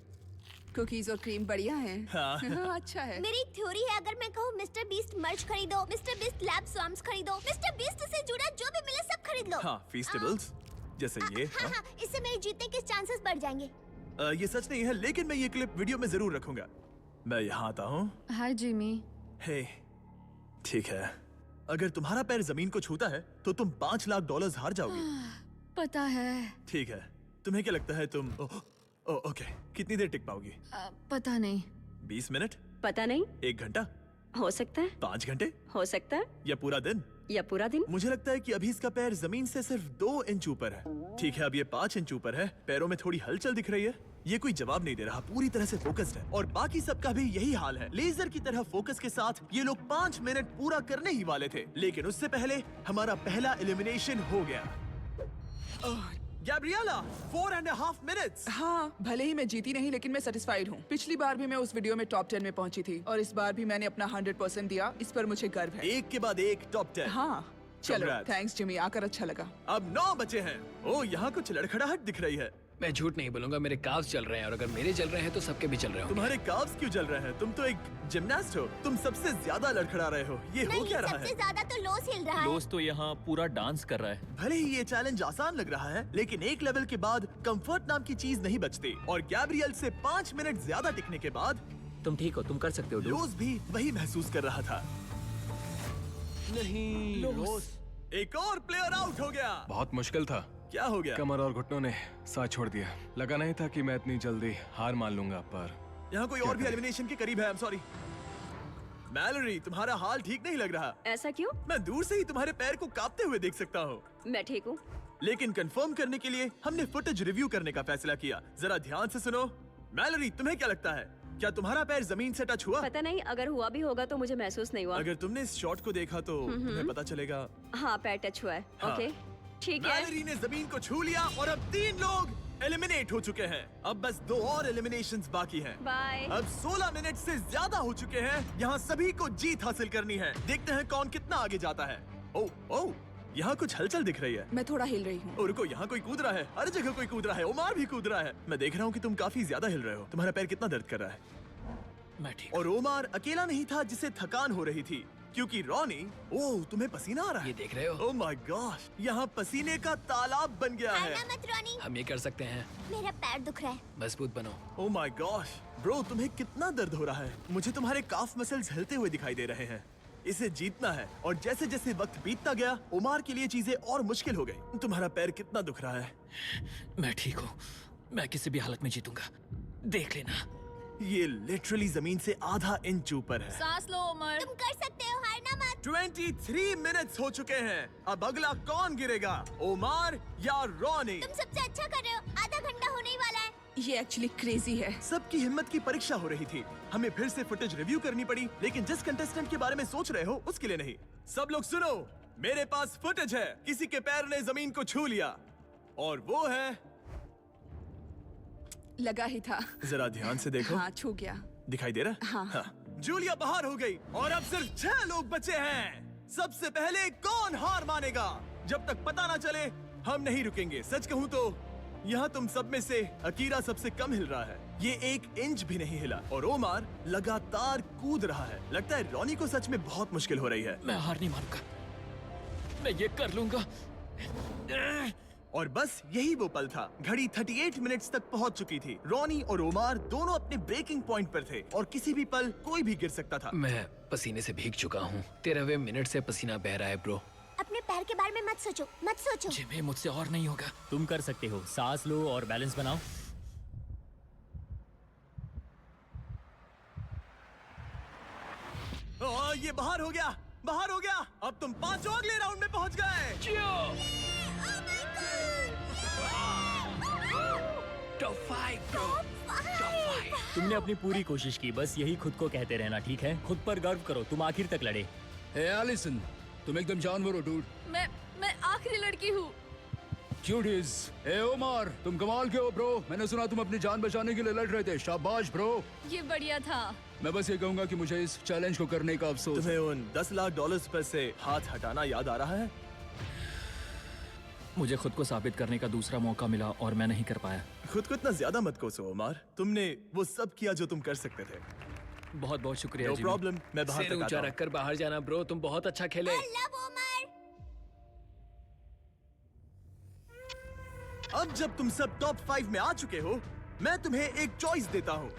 कुकीज और क्रीम बढ़िया है। हाँ। अच्छा है। मेरी थ्योरी है, अगर मैं कहूँ मिस्टर बीस्ट मर्च खरीदो, मिस्टर बीस्ट लैब स्वाम्स खरीदो, मिस्टर बीस्ट से जुड़ा जो भी मिले सब खरीद लो। हाँ, फीस्टेबल्स जैसे ये। हाँ, इससे मेरे जीतने के चांसेस बढ़ जाएंगे। ये सच नहीं है, लेकिन मैं ये क्लिप वीडियो में जरूर रखूंगा। मैं यहाँ आता हूँ। हाय जिमी। हे, ठीक है। अगर तुम्हारा पैर जमीन को छूता है तो तुम $5 लाख हार जाओगे। पता है। ठीक है, तुम्हें क्या लगता है तुम ओके कितनी देर टिक पाओगी? पता नहीं। 20 मिनट? पता नहीं। 1 घंटा? हो सकता है। 5 घंटे? हो सकता है। या पूरा दिन? या पूरा दिन। मुझे लगता है कि अभी इसका पैर जमीन से सिर्फ 2 इंच ऊपर है। ठीक है, अब ये 5 इंच ऊपर है। पैरों में थोड़ी हलचल दिख रही है। ये कोई जवाब नहीं दे रहा, पूरी तरह से फोकस्ड है। और बाकी सबका भी यही हाल है। लेजर की तरह फोकस के साथ ये लोग 5 मिनट पूरा करने ही वाले थे, लेकिन उससे पहले हमारा पहला एलिमिनेशन हो गया। Gabriela, 4.5 minutes. हाँ, भले ही मैं जीती नहीं, लेकिन मैं सेटिस्फाइड हूँ। पिछली बार भी मैं उस वीडियो में टॉप 10 में पहुंची थी और इस बार भी मैंने अपना 100% दिया। इस पर मुझे गर्व है। एक के बाद एक टॉप 10। हाँ चलो, Congrats. थैंक्स जिमी, आकर अच्छा लगा। अब 9 बचे हैं। ओ, यहाँ कुछ लड़खड़ाहट दिख रही है। मैं झूठ नहीं बोलूंगा, मेरे काव्स चल रहे हैं और अगर मेरे चल रहे हैं तो सबके भी चल रहे होंगे। तुम्हारे काव्स क्यों चल रहे हैं? तुम तो एक जिमनास्ट हो। तुम सबसे ज्यादा लड़खड़ा रहे हो। ये हो क्या रहा है? सबसे ज्यादा तो लोस हिल रहा है। दोस्त तो यहाँ पूरा डांस कर रहा है। भले ही ये चैलेंज आसान लग रहा है, लेकिन एक लेवल के बाद कंफर्ट नाम की चीज नहीं बचती। और गैब्रिएल से 5 मिनट ज्यादा टिकने के बाद तुम ठीक हो, तुम कर सकते हो। लोस भी वही महसूस कर रहा था। नहीं, लोस। एक और प्लेयर आउट हो गया। बहुत मुश्किल था। क्या हो गया? कमर और घुटनों ने साथ छोड़ दिया। लगा नहीं था कि मैं इतनी जल्दी हार मान लूंगा, पर यहाँ कोई और भी एलिमिनेशन के करीब है। I am sorry. मैलरी, तुम्हारा हाल ठीक नहीं लग रहा। ऐसा क्यों? मैं दूर से ही तुम्हारे पैर को कांपते हुए देख सकता हूँ। मैं ठीक हूँ। लेकिन कंफर्म करने के लिए हमने फुटेज रिव्यू करने का फैसला किया। जरा ध्यान से सुनो। मैलरी, तुम्हें क्या लगता है, क्या तुम्हारा पैर जमीन से टच हुआ? पता नहीं, अगर हुआ भी होगा तो मुझे महसूस नहीं हुआ। अगर तुमने इस शॉट को देखा तो तुम्हें पता चलेगा। हाँ, पैर टच हुआ है। हाँ। ओके, ठीक है। मैलरी ने जमीन को छू लिया और अब 3 लोग एलिमिनेट हो चुके हैं। अब बस 2 और एलिमिनेशंस बाकी हैं। बाय। अब 16 मिनट से ज्यादा हो चुके हैं। यहाँ सभी को जीत हासिल करनी है। देखते हैं कौन कितना आगे जाता है। ओह, यहाँ कुछ हलचल दिख रही है। मैं थोड़ा हिल रही हूँ। रुको, यहाँ कोई कूद रहा है। हर जगह कोई कूद रहा है। ओमार भी कूद रहा है। मैं देख रहा हूँ कि तुम काफी ज्यादा हिल रहे हो। तुम्हारा पैर कितना दर्द कर रहा है? मैं ठीक। और ओमार अकेला नहीं था जिसे थकान हो रही थी। क्योंकि रॉनी, ओह तुम्हें पसीना आ रहा है। ये देख रहे हो? ओह माय गॉश, यहाँ पसीने का तालाब बन गया है। हारना मत रॉनी। हम ये कर सकते हैं। मेरा पैर दुख रहा है। मजबूत बनो। ओह माय गॉश ब्रो, तुम्हें कितना दर्द हो रहा है। मुझे तुम्हारे काफ मसल्स हिलते हुए दिखाई दे रहे हैं। इसे जीतना है। और जैसे जैसे वक्त बीतता गया, ओमार के लिए चीजें और मुश्किल हो गई। तुम्हारा पैर कितना दुख रहा है? मैं ठीक हूँ। मैं किसी भी हालत में जीतूंगा, देख लेना। ये लिटरली जमीन से आधा इंच ऊपर है। सांस लो उमर। तुम कर सकते हो, हारना मत। 23 मिनट्स हो चुके हैं। अब अगला कौन गिरेगा, ओमार या रॉनी? तुम सबसे अच्छा कर रहे हो। आधा घंटा होने ही वाला है। ये एक्चुअली क्रेजी है। सबकी हिम्मत की परीक्षा हो रही थी। हमें फिर से फुटेज रिव्यू करनी पड़ी, लेकिन जिस कंटेस्टेंट के बारे में सोच रहे हो उसके लिए नहीं। सब लोग सुनो, मेरे पास फुटेज है। किसी के पैर ने जमीन को छू लिया और वो है, लगा ही था। जरा ध्यान से देखो। हाँ, छू गया। दिखाई दे रहा? हाँ। जूलिया बाहर हो गई और अब सिर्फ 6 लोग बचे हैं। सबसे पहले कौन हार मानेगा? जब तक पता ना चले हम नहीं रुकेंगे। सच कहूँ तो यहाँ तुम सब में से अकीरा सबसे कम हिल रहा है। ये 1 इंच भी नहीं हिला और ओमार लगातार कूद रहा है। लगता है रॉनी को सच में बहुत मुश्किल हो रही है। मैं हार नहीं मानूंगा, मैं ये कर लूंगा। और बस यही वो पल था। घड़ी 38 मिनट्स तक पहुंच चुकी थी। रॉनी और ओमार दोनों अपने ब्रेकिंग पॉइंट पर थे और किसी भी पल कोई भी गिर सकता था। मैं पसीने से भीग चुका हूँ। 13वें मिनट से पसीना बह रहा है ब्रो। अपने पैर के बारे में मत सोचो, मत सोचो। जिमी, मुझसे और नहीं होगा। तुम कर सकते हो। सांस लो और बैलेंस बनाओ। ये बाहर हो गया, बाहर हो गया। अब तुम 5 अगले राउंड में पहुंच गए। Top 5 bro, top 5। तुमने अपनी पूरी कोशिश की, बस यही खुद को कहते रहना, ठीक है? खुद पर गर्व करो, तुम आखिर तक लड़े। हे एलिसन, तुम एकदम जानवर हो डूड। मैं आखिरी लड़की हूँ। क्यूटीज। हे ओमार, तुम कमाल के हो ब्रो। मैंने सुना तुम अपनी जान बचाने के लिए लड़ रहे थे। शाबाश ब्रो। ये बढ़िया था। मैं बस ये कहूंगा कि मुझे इस चैलेंज को करने का अफसोस। तुम्हें उन $10 लाख पर से हाथ हटाना याद आ रहा है? मुझे खुद को साबित करने का दूसरा मौका मिला और मैं नहीं कर पाया। खुद को इतना ज्यादा मत कोसो ओमार। तुमने वो सब किया जो तुम कर सकते थे। बहुत बहुत शुक्रिया। नो प्रॉब्लम, मैं बाहर सिर तक ऊंचा आता हूं। रखकर बाहर जाना ब्रो, तुम बहुत अच्छा खेले। अब जब तुम सब टॉप 5 में आ चुके हो, मैं तुम्हें एक चॉइस देता हूँ।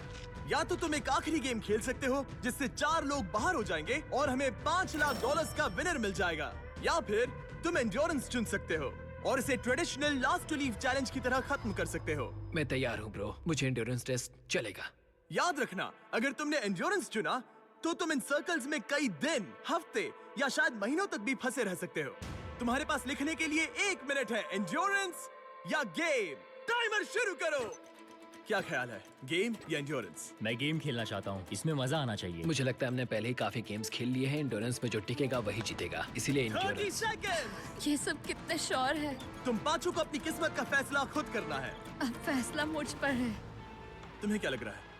या तो तुम एक आखिरी गेम खेल सकते हो जिससे 4 लोग बाहर हो जाएंगे और हमें $5 लाख का विनर मिल जाएगा, या फिर तुम एंड्योरेंस चुन सकते हो और इसे traditional last to leave challenge की तरह खत्म कर सकते हो। मैं तैयार हूँ ब्रो, मुझे एंड्योरेंस टेस्ट चलेगा। याद रखना, अगर तुमने एंड्योरेंस चुना तो तुम इन सर्कल्स में कई दिन, हफ्ते या शायद महीनों तक भी फंसे रह सकते हो। तुम्हारे पास लिखने के लिए 1 मिनट है। एंड्योरेंस या गेम? टाइमर शुरू करो। क्या ख्याल है, गेम या एंड्योरेंस? मैं गेम खेलना चाहता हूँ, इसमें मजा आना चाहिए। मुझे लगता है हमने पहले ही काफी गेम्स खेल लिए हैं। एंड्योरेंस में जो टिकेगा वही जीतेगा, इसीलिए 30 एंड्योरेंस। सेकंड। ये सब कितने श्योर है। तुम पांचों को अपनी किस्मत का फैसला खुद करना है। अब फैसला मुझ पर है। तुम्हें क्या लग रहा है?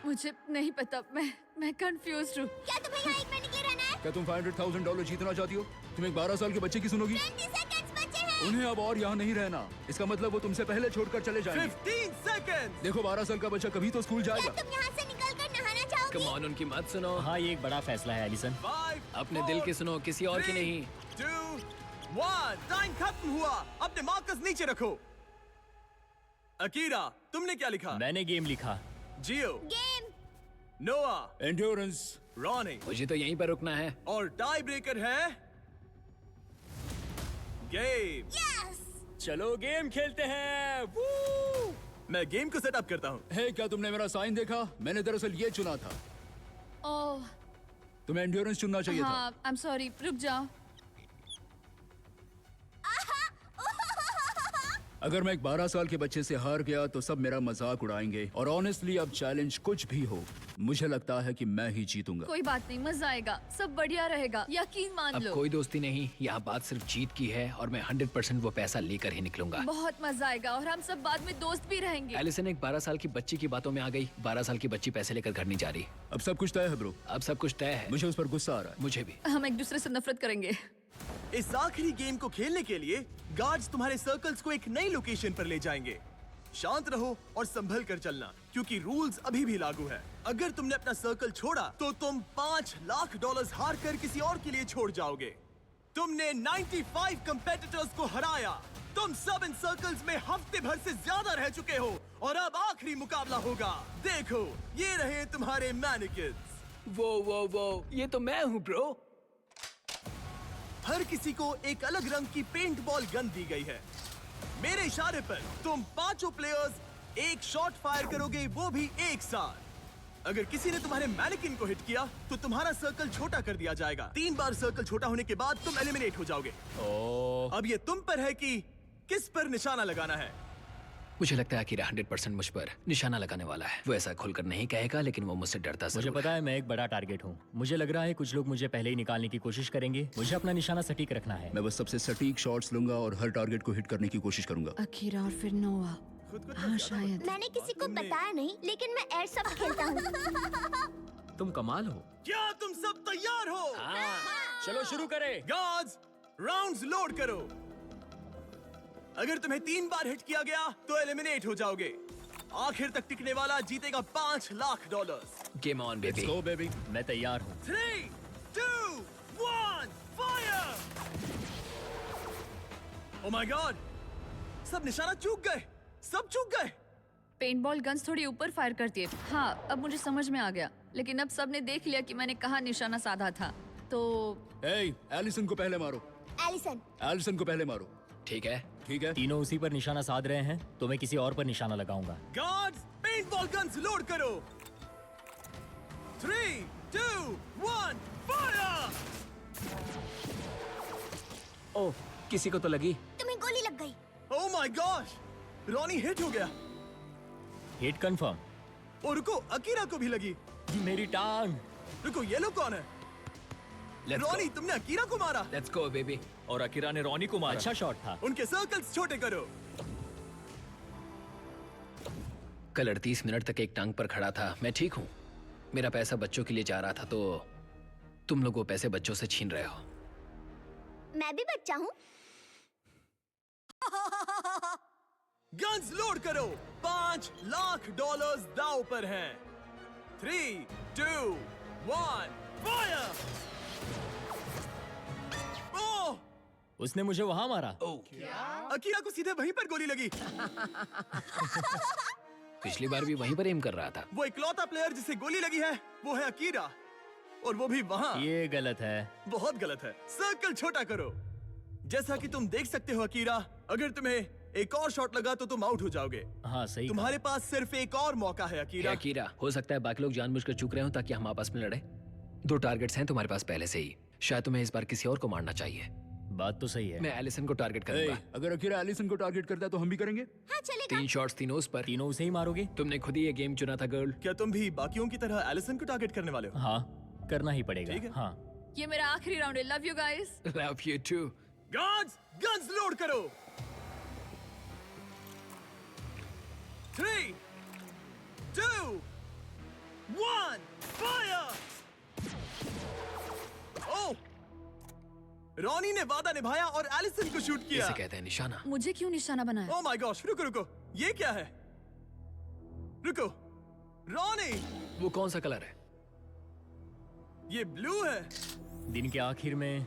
मुझे नहीं पता, मैं कंफ्यूज हूँ। क्या तुम्हें यहाँ 1 मिनट के लिए रहना है? क्या तुम $500,000 जीतना चाहती हो? तुम एक 12 साल के बच्चे की सुनोगी? 20 सेकंड्स बचे हैं। उन्हें अब और यहाँ नहीं रहना। इसका मतलब वो तुमसे पहले छोड़कर चले जाएंगे। 15 सेकंड। देखो, 12 साल का बच्चा कभी तो स्कूल क्या जाएगा। तुम यहाँ से निकल कर नहाना चाहोगी? कम ऑन, उनकी मत सुनो। हाँ, ये एक बड़ा फैसला है एलिसन। 5, अपने दिल की सुनो, किसी और की नहीं। 2, 1, टाइम खत्म हुआ। अपने मार्कस नीचे रखो। अकीरा, तुमने क्या लिखा? मैंने गेम लिखा। जियो, गेम। नोआ, एंड्योरेंस। रॉनी, मुझे तो यहीं पर रुकना है। और टाई ब्रेकर है गेम। यस। चलो गेम खेलते हैं। वू! मैं गेम को सेटअप करता हूँ। हे, क्या तुमने मेरा साइन देखा? मैंने दरअसल ये चुना था। ओह तुम्हें एंड्योरेंस चुनना चाहिए था। हाँ, आई एम सॉरी, रुक जाओ। अगर मैं एक 12 साल के बच्चे से हार गया तो सब मेरा मजाक उड़ाएंगे। और ऑनेस्टली, अब चैलेंज कुछ भी हो, मुझे लगता है कि मैं ही जीतूंगा। कोई बात नहीं, मजा आएगा, सब बढ़िया रहेगा, यकीन मान अब लो। कोई दोस्ती नहीं, यहाँ बात सिर्फ जीत की है और मैं 100% वो पैसा लेकर ही निकलूंगा। बहुत मजा आएगा और हम सब बाद में दोस्त भी रहेंगे। एलिसन एक 12 साल की बच्ची की बातों में आ गई। 12 साल की बच्ची पैसे लेकर घर नहीं जा रही। अब सब कुछ तय है ब्रो। अब सब कुछ तय है। मुझे उस पर गुस्सा आ रहा है। मुझे भी। हम एक दूसरे से नफरत करेंगे। इस आखिरी गेम को खेलने के लिए गार्ड्स तुम्हारे सर्कल्स को एक नई लोकेशन पर ले जाएंगे। शांत रहो और संभल कर चलना, क्योंकि रूल्स अभी भी लागू है। अगर तुमने अपना सर्कल छोड़ा तो तुम $5 लाख हार कर किसी और के लिए छोड़ जाओगे। तुमने 95 कंपेटिटर्स को हराया। तुम सब इन सर्कल्स में हफ्ते भर से ज्यादा रह चुके हो और अब आखिरी मुकाबला होगा। देखो, ये रहे तुम्हारे मैनिकिन्स। वो ये तो मैं हूँ ब्रो। हर किसी को एक अलग रंग की पेंट बॉल गन दी गई है। मेरे इशारे पर तुम पांचों प्लेयर्स एक शॉट फायर करोगे, वो भी एक साथ। अगर किसी ने तुम्हारे मैनिकिन को हिट किया तो तुम्हारा सर्कल छोटा कर दिया जाएगा। 3 बार सर्कल छोटा होने के बाद तुम एलिमिनेट हो जाओगे। अब ये तुम पर है कि किस पर निशाना लगाना है। मुझे लगता है कि 100% मुझ पर निशाना लगाने वाला है। वो ऐसा खुलकर नहीं कहेगा, लेकिन वो मुझसे डरता मुझे पता है मैं एक बड़ा टारगेट हूँ। मुझे लग रहा है कुछ लोग मुझे पहले ही निकालने की कोशिश करेंगे। मुझे अपना निशाना सटीक रखना है। मैं बस सबसे सटीक शॉट्स लूंगा और हर टारगेट को हिट करने की कोशिश करूंगा। अकीरा और फिर नोआ। हाँ शायद। मैंने किसी को बताया नहीं, लेकिन मैं एयरसॉफ्ट खेलता हूँ। तुम कमाल हो। क्या तुम सब तैयार हो? चलो शुरू करें। गार्ड्स, राउंड्स लोड करो। अगर तुम्हें 3 बार हिट किया गया तो एलिमिनेट हो जाओगे। आखिर तक टिकने वाला जीतेगा $5 lakh. Game on baby. Let's go, baby. मैं तैयार हूँ। 3, 2, 1, फायर! Oh my God! सब निशाना चूक गए। सब चूक गए। पेंटबॉल गन्स थोड़ी ऊपर फायर करती है। हाँ, अब मुझे समझ में आ गया। लेकिन अब सबने देख लिया कि मैंने कहाँ निशाना साधा था। तो एलिसन को पहले मारो। एलिसन को पहले मारो। ठीक है। तीनों उसी पर निशाना साध रहे हैं, तो मैं किसी और पर निशाना लगाऊंगा। गार्ड्स, पेंटबॉल गन्स लोड करो। 3, 2, 1, फायर! ओह, किसी को तो लगी। तुम्हें गोली लग गई। Oh my gosh! Ronnie hit हो गया। Hit confirm. और रुको, अकीरा को भी लगी। मेरी टांग। रुको, ये लोग कौन है? रॉनी, तुमने अकीरा को मारा। Let's go baby. और अकीरा ने रॉनी को मारा। अच्छा शॉट था। उनके सर्कल्स छोटे करो। कल 38 मिनट तक एक टांग पर खड़ा था। मैं ठीक हूँ। मेरा पैसा बच्चों के लिए जा रहा था, तो तुम लोग वो पैसे बच्चों से छीन रहे हो। मैं भी बच्चा हूँ। गन्स लोड करो। $5 लाख दांव पर हैं। 3, 2, 1, फायर! ओह! उसने मुझे वहां मारा। अकीरा को सीधे वहीं पर गोली लगी। पिछली बार भी वहीं पर एम कर रहा था। वो इकलौता प्लेयर जिसे गोली लगी है वो है अकीरा, और वो भी वहाँ। ये गलत है। बहुत गलत है। सर्कल छोटा करो। जैसा कि तुम देख सकते हो अकीरा, अगर तुम्हें एक और शॉट लगा तो तुम आउट हो जाओगे। हाँ सही। तुम्हारे पास सिर्फ एक और मौका है अकीरा। अकीरा, हो सकता है बाकी लोग जानबूझकर चूक रहे हो ताकि हम आपस में लड़े। 2 टारगेट्स हैं तुम्हारे पास पहले से ही। शायद तुम्हें इस बार किसी और को मारना चाहिए। बात तो सही है। मैं एलिसन को टारगेट करूंगा। अगर अकीरा एलिसन को टारगेट करता है तो हम भी करेंगे। हाँ चलेगा। 3 शॉट्स तीनों उस पर। तीनों उसे ही मारोगे? तुमने खुद ही ये गेम चुना था गर्ल। क्या तुम भी बाकियों की तरह एलिसन को टारगेट करने वाले हो? हाँ, करना ही पड़ेगा। ठीक है। हाँ। ये मेरा आखिरी राउंड है। Love you guys. Love you too. Guards, guns load करो। 3, 2, 1, फायर! ओह! रॉनी ने वादा निभाया और एलिसन को शूट किया। इसे कहते हैं निशाना। मुझे क्यों निशाना बनाया? Oh my gosh! रुको रुको, ये क्या है? रुको, रॉनी! वो कौन सा कलर है? ये ब्लू है। दिन के आखिर में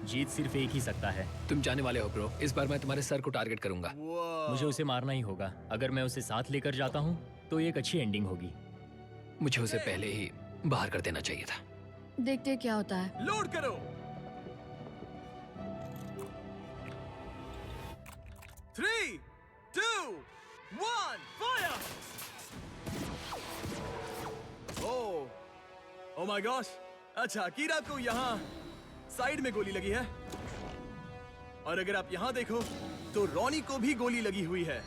जीत सिर्फ एक ही सकता है। तुम जाने वाले हो ब्रो। इस बार मैं तुम्हारे सर को टारगेट करूंगा। मुझे उसे मारना ही होगा। अगर मैं उसे साथ लेकर जाता हूँ तो एक अच्छी एंडिंग होगी। मुझे उसे पहले ही बाहर कर देना चाहिए था। देखते क्या होता है। लोड करो। 3, 2, 1, फायर! Oh my gosh! अच्छा, अकीरा को यहाँ साइड में गोली लगी है, और अगर आप यहाँ देखो तो रॉनी को भी गोली लगी हुई है।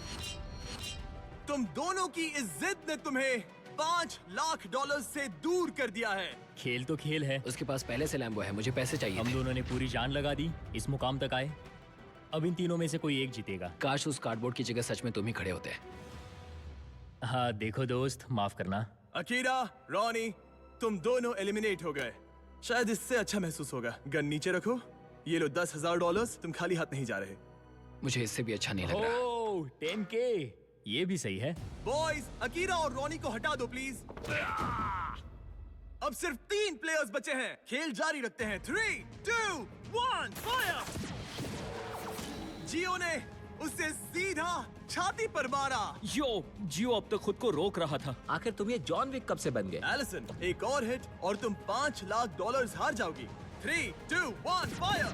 तुम दोनों की इस जिद ने तुम्हें $5 लाख से दूर कर दिया है। खेल तो खेल है। उसके पास पहले से लैम्बो है। मुझे पैसे चाहिए। हम दोनों ने पूरी जान लगा दी, इस मुकाम तक आए। अब इन तीनों में से कोई एक जीतेगा। काश उस कार्डबोर्ड की जगह सच में तुम ही खड़े होते। हाँ देखो दोस्त, माफ करना। अकीरा, रॉनी, तुम दोनों एलिमिनेट हो गए। शायद इससे अच्छा महसूस होगा। गन नीचे रखो। ये लो $10,000। तुम खाली हाथ नहीं जा रहे। मुझे इससे भी अच्छा नहीं लग रहा। ओह, 10K। ये भी सही है। बॉयज, अकीरा और रॉनी को हटा दो प्लीज। अब सिर्फ 3 प्लेयर्स बचे हैं। खेल जारी रखते हैं। 3, 2, 1, फायर! जियो ने उसे सीधा छाती पर मारा। जियो अब तक खुद को रोक रहा था। आखिर तुम ये जॉन विक कब से बन गए? एलिसन, एक और हिट और तुम $5 लाख हार जाओगी। 3, 2, 1, फायर!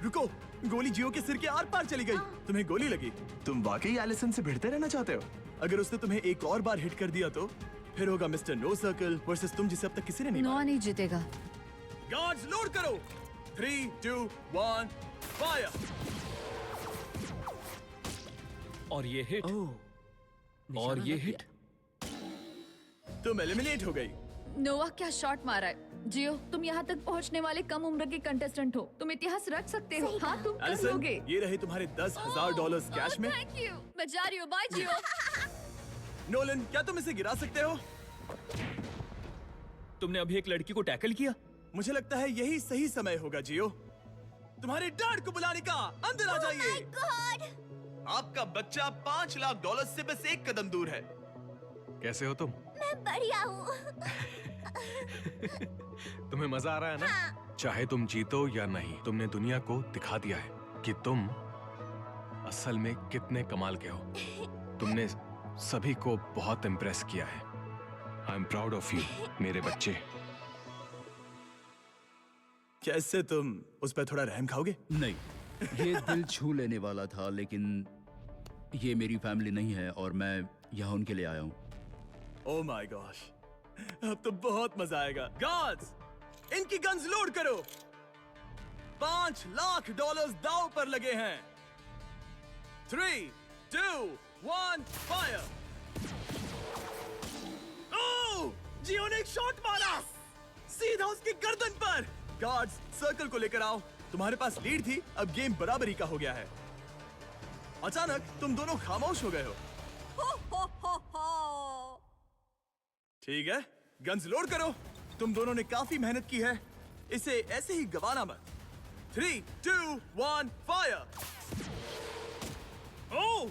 रुको, गोली जियो के सिर के आर पार चली गई। तुम्हें गोली लगी। तुम वाकई एलिसन से भिड़ते रहना चाहते हो? अगर उसने तुम्हें एक और बार हिट कर दिया तो फिर होगा मिस्टर नो सर्कल वर्सेस तुम, जिसे अब तक किसी ने नहीं नोआ नहीं जीतेगा। गार्ड्स लोड करो। 3, 2, 1, फायर! और ये हिट। और ये हिट। तुम एलिमिनेट हो गई। नोआ क्या शॉट मारा है। जियो, तुम यहाँ तक पहुँचने वाले कम उम्र के कंटेस्टेंट हो। तुम इतिहास रख सकते हो। हाँ, तुम कर एलिसन, लोगे। ये रहे तुम्हारे $10,000 कैश में। Thank you. मैं जा रही हूँ। बाय जियो। नोलन, क्या तुम इसे गिरा सकते हो? तुमने अभी एक लड़की को टैकल किया। मुझे लगता है यही सही समय होगा जियो। तुम्हारे डैड को बुलाने का। अंदर आ जाइए। आपका बच्चा $5 लाख से बस एक कदम दूर है। कैसे हो तुम? मैं बढ़िया हूँ। तुम्हें मजा आ रहा है ना? चाहे तुम जीतो या नहीं, तुमने दुनिया को दिखा दिया है कि तुम असल में कितने कमाल के हो। तुमने सभी को बहुत इम्प्रेस किया है। I am proud of you मेरे बच्चे। कैसे तुम उस पर थोड़ा रहम खाओगे? नहीं, ये दिल छू लेने वाला था, लेकिन ये मेरी फैमिली नहीं है और मैं यहाँ उनके लिए आया हूँ। ओह माय गॉश, अब तो बहुत मजा आएगा। गार्ड्स, इनकी गन्स लोड करो। $5 लाख दांव पर लगे हैं। 3, 2, 1, फायर! ओह, जियो ने एक शॉट मारा सीधा उसकी गर्दन पर। गार्ड्स, सर्कल को लेकर आओ। तुम्हारे पास लीड थी, अब गेम बराबरी का हो गया है। अचानक तुम दोनों खामोश हो गए हो। ठीक है, गन्स लोड करो। तुम दोनों ने काफी मेहनत की है, इसे ऐसे ही गवाना मत। 3, 2, 1, फायर! ओह!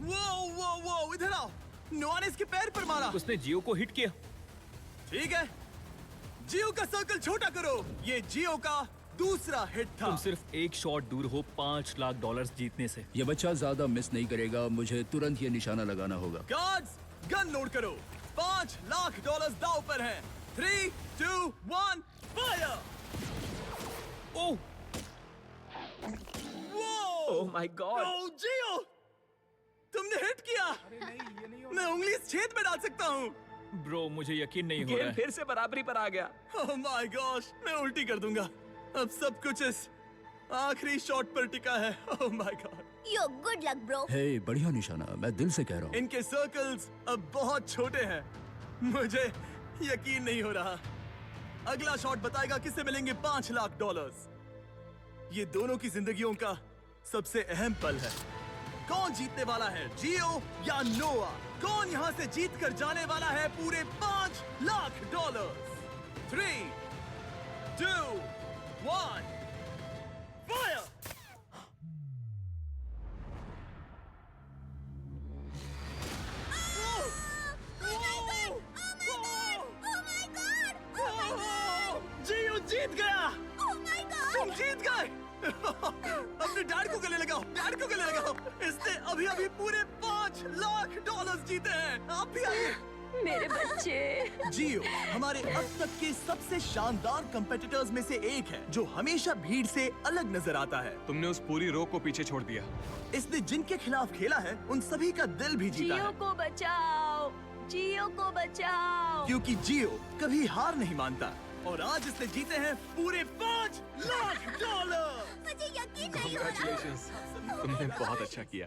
वो, इधर आओ। नोआ ने इसके पैर पर मारा। उसने जियो को हिट किया। ठीक है, जियो का सर्कल छोटा करो। ये जियो का दूसरा हिट था। तुम सिर्फ एक शॉट दूर हो $5 लाख जीतने से। ये बच्चा ज्यादा मिस नहीं करेगा, मुझे तुरंत ये निशाना लगाना होगा। गार्ड्स, गन लोड करो। $5 लाख दांव पर हैं। 3, 2, 1, fire! Oh! Oh my god! Oh जियो, तुमने हिट किया। मैं उंगली इस छेद में डाल सकता हूँ। ब्रो, मुझे यकीन नहीं हो रहा गेम है। फिर से बराबरी पर आ गया। ओह माय गॉश, मैं उल्टी कर दूंगा। अब सब कुछ इस आखिरी शॉट पर टिका है। Oh my god. Yo, good luck bro. Hey, बढ़िया निशाना, मैं दिल से कह रहा हूँ। इनके सर्कल्स अब बहुत छोटे हैं। मुझे यकीन नहीं हो रहा। अगला शॉट बताएगा किसे मिलेंगे $5 लाख। ये दोनों की जिंदगियों का सबसे अहम पल है। कौन जीतने वाला है, जियो या नोआ? कौन यहाँ से जीत कर जाने वाला है पूरे $5 लाख? 3, 2, 1, फायर! जियो जीत गया। तुम जीत गए। अपने डैड को गले लगाओ, डैड को गले लगाओ। इसने अभी अभी पूरे $5 लाख जीते हैं। आप भी आइए। मेरे बच्चे। जियो हमारे अब तक के सबसे शानदार कंपेटिटर्स में से एक है, जो हमेशा भीड़ से अलग नजर आता है। तुमने उस पूरी रो को पीछे छोड़ दिया। इसने जिनके खिलाफ खेला है उन सभी का दिल भी जीता जियो है। को बचाओ, जियो को बचाओ। क्योंकि जियो कभी हार नहीं मानता। और आज इसने जीते हैं पूरे $5 लाख। मुझे यकीन नहीं हो रहा। Congratulations, तुमने बहुत अच्छा किया।